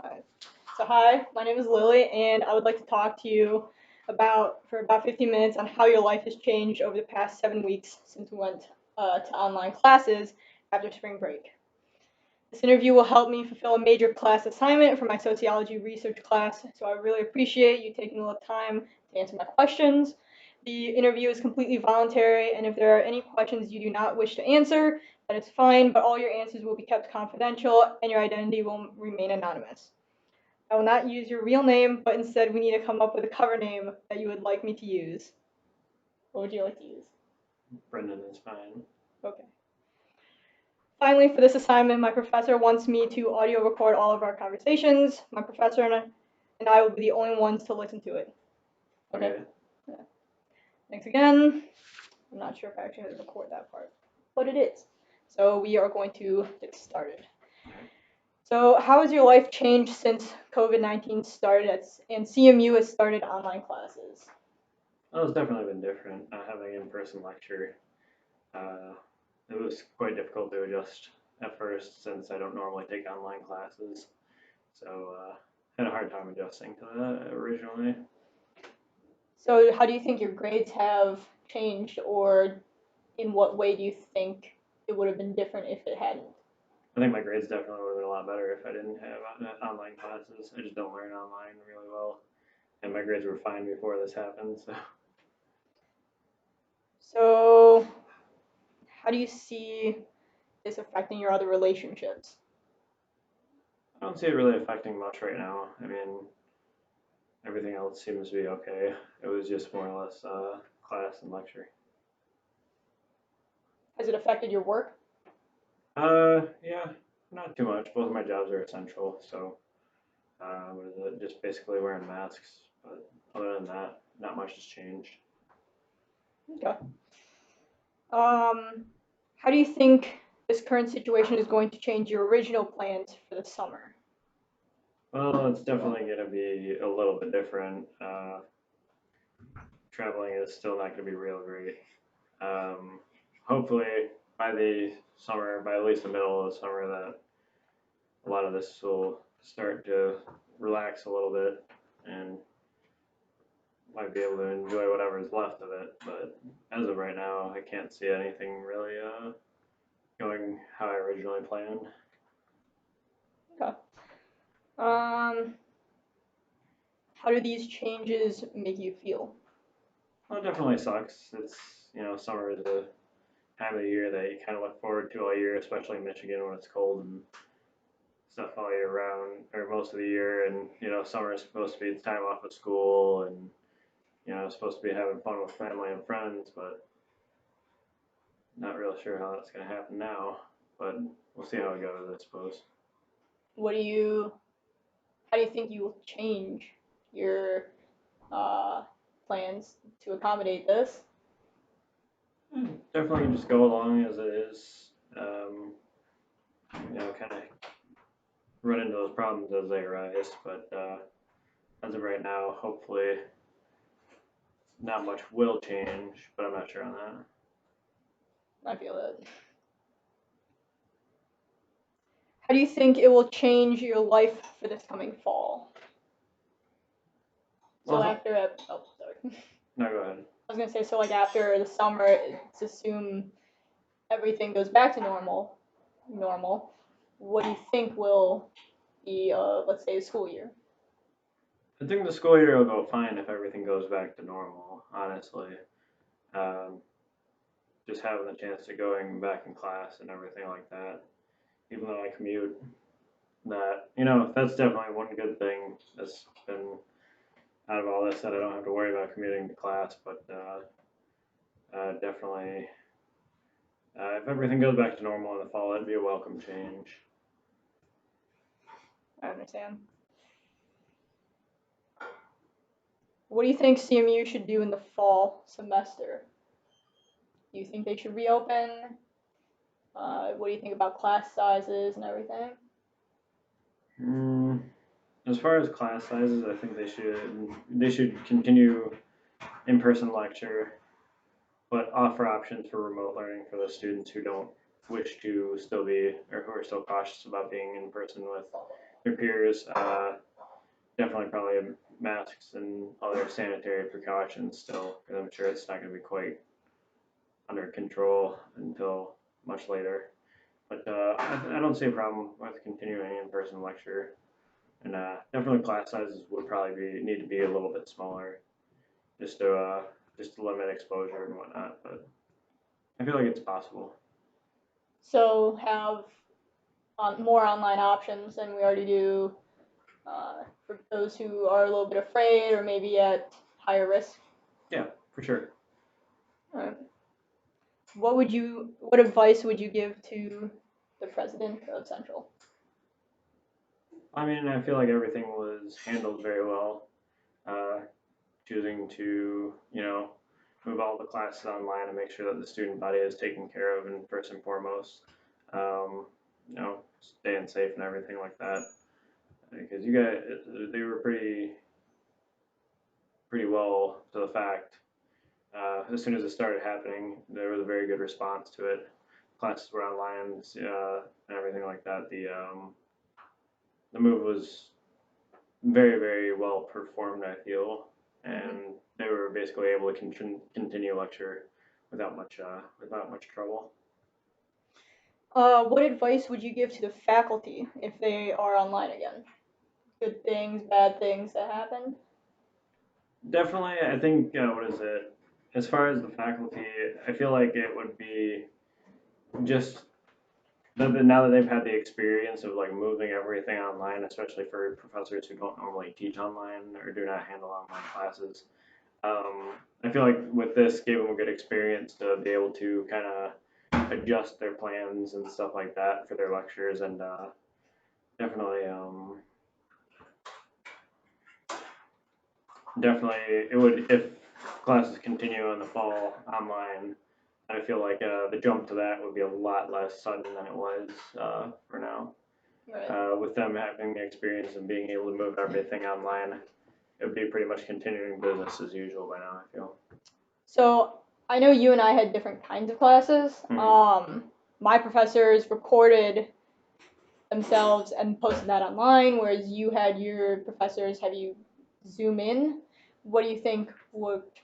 Hi. Hi, my name is Lily, and I would like to talk to you for about 15 minutes on how your life has changed over the past 7 weeks since we went to online classes after spring break. This interview will help me fulfill a major class assignment for my sociology research class, so I really appreciate you taking a little time to answer my questions. The interview is completely voluntary, and if there are any questions you do not wish to answer, that is fine, but all your answers will be kept confidential and your identity will remain anonymous. I will not use your real name, but instead we need to come up with a cover name that you would like me to use. What would you like to use? Brendan is fine. Okay. Finally, for this assignment, my professor wants me to audio record all of our conversations. My professor and I will be the only ones to listen to it. Okay? Yeah. Thanks again. I'm not sure if I actually have to record that part, but it is. So we are going to get started. So how has your life changed since COVID-19 started and CMU has started online classes? Well, it's definitely been different. Having an in-person lecture, uh, it was quite difficult to adjust at first since I don't normally take online classes. So had a hard time adjusting to that originally. So how do you think your grades have changed, or in what way do you think it would have been different if it hadn't? I think my grades definitely would have been a lot better if I didn't have online classes. I just don't learn online really well, and my grades were fine before this happened. So So how do you see this affecting your other relationships? I don't see it really affecting much right now. I mean, everything else seems to be okay. It was just more or less class and lecture. Has it affected your work? Yeah, not too much. Both of my jobs are essential, so what is it? Just basically wearing masks. But other than that, not much has changed. Okay. How do you think this current situation is going to change your original plans for the summer? Well, it's definitely going to be a little bit different. Traveling is still not going to be real great. Um, Hopefully, by the summer, by at least the middle of the summer, that a lot of this will start to relax a little bit and might be able to enjoy whatever's left of it. But as of right now, I can't see anything really going how I originally planned. Okay. Um, how do these changes make you feel? Well, it definitely sucks. Summer is a time of the year that you kind of look forward to all year, especially in Michigan when it's cold and stuff all year round, or most of the year. And, summer is supposed to be the time off of school and, supposed to be having fun with family and friends, but not really sure how that's going to happen now. But we'll see how it goes, I suppose. What do you how do you think you will change your uh, plans to accommodate this? Definitely just go along as it is. Kind of run into those problems as they arise. But as of right now, hopefully not much will change, but I'm not sure on that. I feel it. How do you think it will change your life for this coming fall? So Well, sorry. no, go ahead. I was gonna say, so like after the summer, let's assume everything goes back to normal. What do you think will be, let's say, a school year? I think the school year will go fine if everything goes back to normal, honestly. Um, just having the chance to going back in class and everything like that, even though I commute, that's definitely one good thing that's been out of all this that I don't have to worry about commuting to class, but definitely if everything goes back to normal in the fall, it'd be a welcome change. I understand. What do you think CMU should do in the fall semester? Do you think they should reopen? What do you think about class sizes and everything? Mm, as far as class sizes, I think they should continue in-person lecture, but offer options for remote learning for those students who don't wish to still be or who are still cautious about being in person with your peers. Definitely probably masks and other sanitary precautions still, because I'm sure it's not going to be quite under control until much later. But I don't see a problem with continuing in-person lecture, and definitely class sizes would probably need to be a little bit smaller, just to limit exposure and whatnot. But I feel like it's possible. So have more online options than we already do for those who are a little bit afraid or maybe at higher risk. Yeah, for sure. Alright. What advice would you give to the president of Central? I mean, I feel like everything was handled very well. Uh, Choosing to, move all the classes online and make sure that the student body is taken care of, and first and foremost, um, staying safe and everything like that. Because you guys, they were pretty well to the fact. As soon as it started happening, there was a very good response to it. Classes were online, and everything like that. The move was very, very well performed, I feel, and they were basically able to continue lecture without much trouble. What advice would you give to the faculty if they are online again? Good things, bad things that happened? Definitely, I think what is it? As far as the faculty, I feel like it would be just now that they've had the experience of like moving everything online, especially for professors who don't normally teach online or do not handle online classes. I feel like with this gave them a good experience to be able to kind of adjust their plans and stuff like that for their lectures, and definitely, definitely, it would if classes continue in the fall online. I feel like the jump to that would be a lot less sudden than it was for now. Right. With them having the experience and being able to move everything online, it would be pretty much continuing business as usual by now, I feel. So I know you and I had different kinds of classes. My professors recorded themselves and posted that online, whereas you had your professors have you zoom in. What do you think worked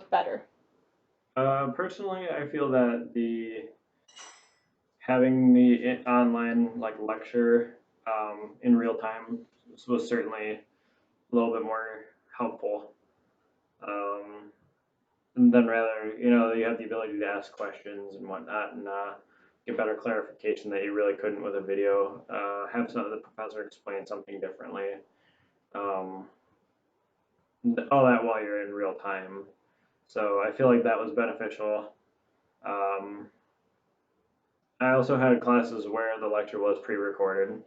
better? Personally, I feel that the having the online like lecture in real time was certainly a little bit more helpful. Um, and then rather, you have the ability to ask questions and whatnot, and get better clarification that you really couldn't with a video. Have some of the professor explain something differently. Um, all that while you're in real time. So I feel like that was beneficial. Um, I also had classes where the lecture was pre-recorded, and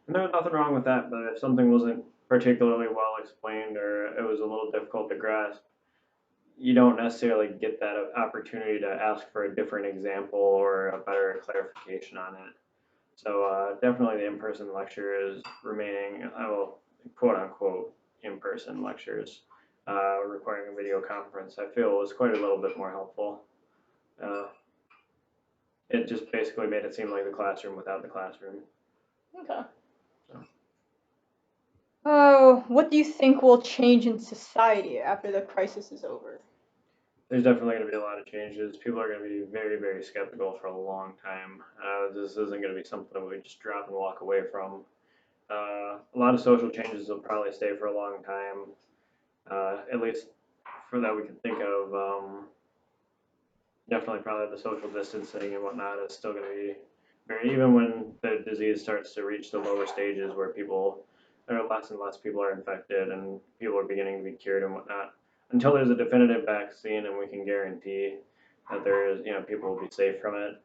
there was nothing wrong with that. But if something wasn't particularly well explained or it was a little difficult to grasp, you don't necessarily get that opportunity to ask for a different example or a better clarification on it. So definitely the in-person lecture is remaining, quote unquote, in-person lectures requiring a video conference. I feel was quite a little bit more helpful. Uh, it just basically made it seem like the classroom without the classroom. Okay. So. Oh, what do you think will change in society after the crisis is over? There's definitely going to be a lot of changes. People are going to be very, very skeptical for a long time. This isn't going to be something we just drop and walk away from. A lot of social changes will probably stay for a long time, at least for that we can think of. Definitely, probably the social distancing and whatnot is still going to be very, even when the disease starts to reach the lower stages where there are less and less people are infected and people are beginning to be cured and whatnot. Until there's a definitive vaccine and we can guarantee that people will be safe from it,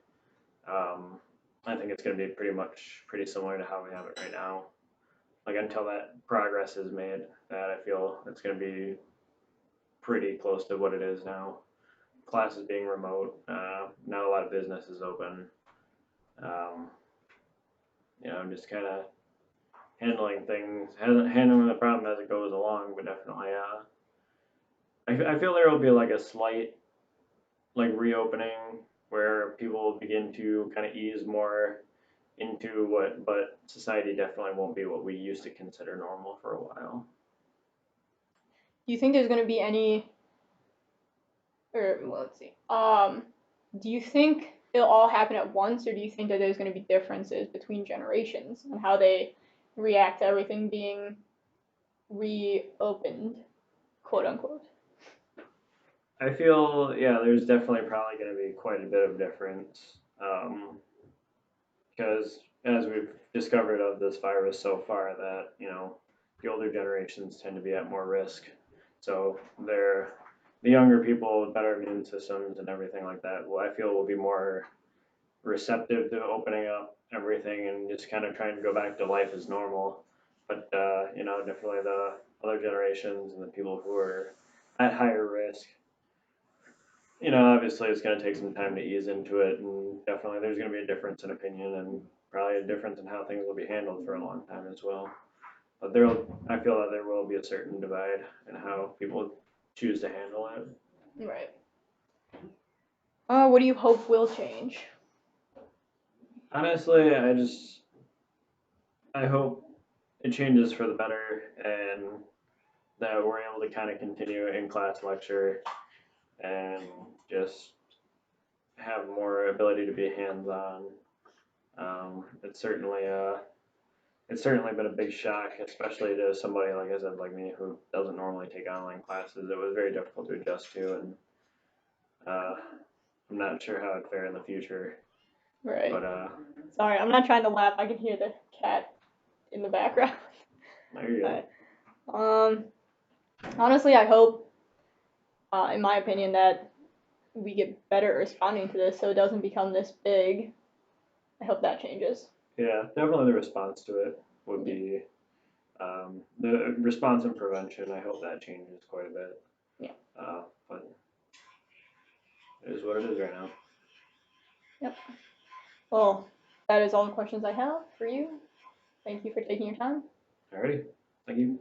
I think it's going to be pretty similar to how we have it right now. Like until that progress is made, that I feel it's going to be pretty close to what it is now. Classes being remote, not a lot of business is open. Um, just kind of handling the problem as it goes along. But definitely, I feel there will be like a slight like reopening where people will begin to kind of ease more into but society definitely won't be what we used to consider normal for a while. Do you think there's going to be any, or well, let's see. Do you think it'll all happen at once, or do you think that there's going to be differences between generations and how they react to everything being reopened, quote unquote? I feel, yeah, there's definitely probably going to be quite a bit of difference. Because as we've discovered of this virus so far, that the older generations tend to be at more risk. So they're the younger people with better immune systems and everything like that. Well, I feel will be more receptive to opening up everything and just kind of trying to go back to life as normal. But definitely the other generations and the people who are at higher risk, obviously it's going to take some time to ease into it, and definitely there's going to be a difference in opinion and probably a difference in how things will be handled for a long time as well. But I feel that there will be a certain divide in how people choose to handle it. Right. What do you hope will change? Honestly, I hope it changes for the better and that we're able to kind of continue in class lecture and just have more ability to be hands on. It's certainly been a big shock, especially to somebody like I said, like me, who doesn't normally take online classes. It was very difficult to adjust to, and uh, I'm not sure how I'd fare in the future. Right. But Sorry, I'm not trying to laugh. I can hear the cat in the background. there you go. Honestly, I hope, in my opinion, that we get better at responding to this so it doesn't become this big. I hope that changes. Yeah, definitely the response to it would be the response and prevention. I hope that changes quite a bit. Yeah. But it is what it is right now. Yep. Well, that is all the questions I have for you. Thank you for taking your time. Alrighty, thank you.